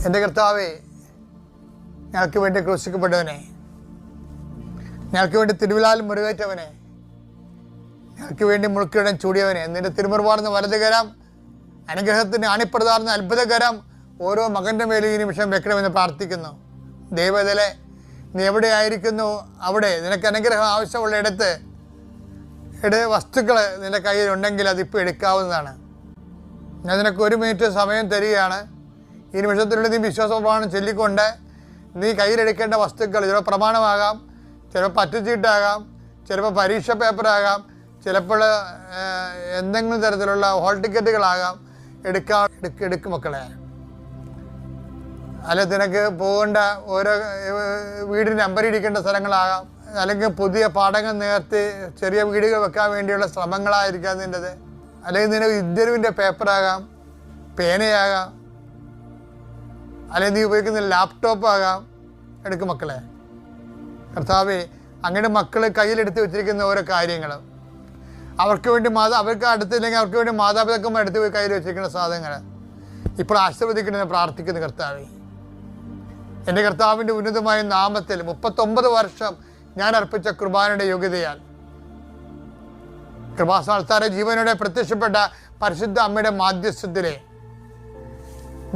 എൻ്റെ കർത്താവേ, ഞങ്ങൾക്ക് വേണ്ടി ക്രൂശിക്കപ്പെട്ടവനെ, ഞങ്ങൾക്ക് വേണ്ടി തിരുവിലാൽ മുറിവേറ്റവനെ, ഞങ്ങൾക്ക് വേണ്ടി മുൾക്കിടം ചൂടിയവനെ, നിന്റെ തിരുമുറുപാടുന്ന വലതുകരം, അനുഗ്രഹത്തിന് അണിപ്രദാർന്ന അത്ഭുതകരം ഓരോ മകൻ്റെ മേലും ഈ നിമിഷം വെക്കണമെന്ന് പ്രാർത്ഥിക്കുന്നു. ദൈവത്തിലെ നീ എവിടെയായിരിക്കുന്നു അവിടെ നിനക്ക് അനുഗ്രഹം ആവശ്യമുള്ള ഇടത്ത് വസ്തുക്കൾ നിൻ്റെ കയ്യിലുണ്ടെങ്കിൽ അതിപ്പോൾ എടുക്കാവുന്നതാണ്. ഞാൻ നിനക്ക് 1 മിനിറ്റ് സമയം തരികയാണ്. ഈ നിമിഷത്തിനുള്ളിൽ നീ വിശ്വാസപ്രമാണം ചൊല്ലിക്കൊണ്ട് നീ കയ്യിലെടുക്കേണ്ട വസ്തുക്കൾ, ചിലപ്പോൾ പ്രമാണമാകാം, ചിലപ്പോൾ പറ്റുചീട്ടാകാം, ചിലപ്പോൾ പരീക്ഷ പേപ്പറാകാം, ചിലപ്പോൾ എന്തെങ്കിലും തരത്തിലുള്ള ഹോൾ ടിക്കറ്റുകളാകാം, എടുക്കും മക്കളെ. അല്ലെ നിനക്ക് പോകേണ്ട ഓരോ വീടിന് നമ്പർ ഇടിക്കേണ്ട സ്ഥലങ്ങളാകാം, അല്ലെങ്കിൽ പുതിയ പാഠങ്ങൾ നേർത്തി ചെറിയ വീടുകൾ വെക്കാൻ വേണ്ടിയുള്ള ശ്രമങ്ങളായിരിക്കാം നിൻ്റെത്. അല്ലെങ്കിൽ നിനക്ക് ഇൻ്റർവ്യൂവിൻ്റെ പേപ്പറാകാം, പേനയാകാം, അല്ലെങ്കിൽ നീ ഉപയോഗിക്കുന്ന ലാപ്ടോപ്പ് ആകാം. എടുക്കും മക്കളെ. കർത്താവേ, അങ്ങനെ മക്കൾ കയ്യിലെടുത്ത് വെച്ചിരിക്കുന്ന ഓരോ കാര്യങ്ങൾ അവർക്ക് വേണ്ടി അവർക്ക് അടുത്തില്ലെങ്കിൽ അവർക്ക് വേണ്ടി മാതാപിതാക്കന്മാർ എടുത്ത് പോയി കയ്യിൽ വെച്ചിരിക്കുന്ന സാധനങ്ങൾ ഇപ്പോൾ ആശീർവദിക്കണമെന്ന് പ്രാർത്ഥിക്കുന്നു. കർത്താവേ, എൻ്റെ കർത്താവിൻ്റെ ഉന്നതമായ നാമത്തിൽ 39 വർഷം ഞാൻ അർപ്പിച്ച കുർബാനയുടെ യോഗ്യതയാൽ കൃപാസ്ഥാനത്താര ജീവനോടെ പ്രത്യക്ഷപ്പെട്ട പരിശുദ്ധ അമ്മയുടെ മാധ്യസ്ഥത്തിലെ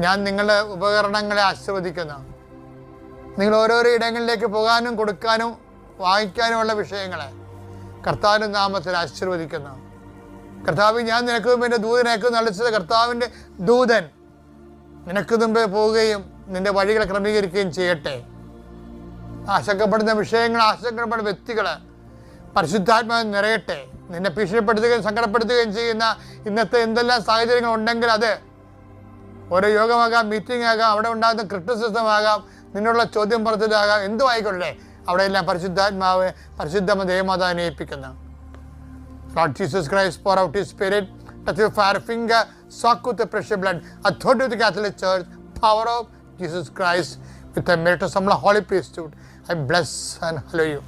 ഞാൻ നിങ്ങളുടെ ഉപകരണങ്ങളെ ആശീർവദിക്കുന്നു. നിങ്ങൾ ഓരോരോ ഇടങ്ങളിലേക്ക് പോകാനും കൊടുക്കാനും വാങ്ങിക്കാനുമുള്ള വിഷയങ്ങളെ കർത്താവിൻ്റെ നാമത്തിൽ ആശീർവദിക്കുന്നു. കർത്താവ്, ഞാൻ നിനക്ക് മുമ്പ് എൻ്റെ ദൂതനേക്ക് നളിച്ചത് കർത്താവിൻ്റെ ദൂതൻ നിനക്ക് മുമ്പേ പോവുകയും നിൻ്റെ വഴികളെ ക്രമീകരിക്കുകയും ചെയ്യട്ടെ. ആശങ്കപ്പെടുന്ന വിഷയങ്ങൾ, ആശങ്കപ്പെടുന്ന വ്യക്തികൾ പരിശുദ്ധാത്മാവിൽ നിറയട്ടെ. നിന്നെ ഭീഷണിപ്പെടുത്തുകയും സങ്കടപ്പെടുത്തുകയും ചെയ്യുന്ന ഇന്നത്തെ എന്തെല്ലാം സാഹചര്യങ്ങൾ ഉണ്ടെങ്കിൽ അത് ഓരോ യോഗമാകാം, മീറ്റിംഗ് ആകാം, അവിടെ ഉണ്ടാകുന്ന ക്രിറ്റിസിസം ആകാം, നിന്നുള്ള ചോദ്യം പറച്ചിലാകാം, എന്തും ആയിക്കൊള്ളേ, അവിടെയെല്ലാം പരിശുദ്ധാത്മാവ് പരിശുദ്ധ ദേവമാതാവിനെ ഏൽപ്പിക്കുന്നു. Lord Jesus Christ, pour out His Spirit, touch your fire finger, soak with the precious blood, authority of the Catholic Church, power of Jesus Christ, with the merit of some holy priesthood. I bless and hallow you.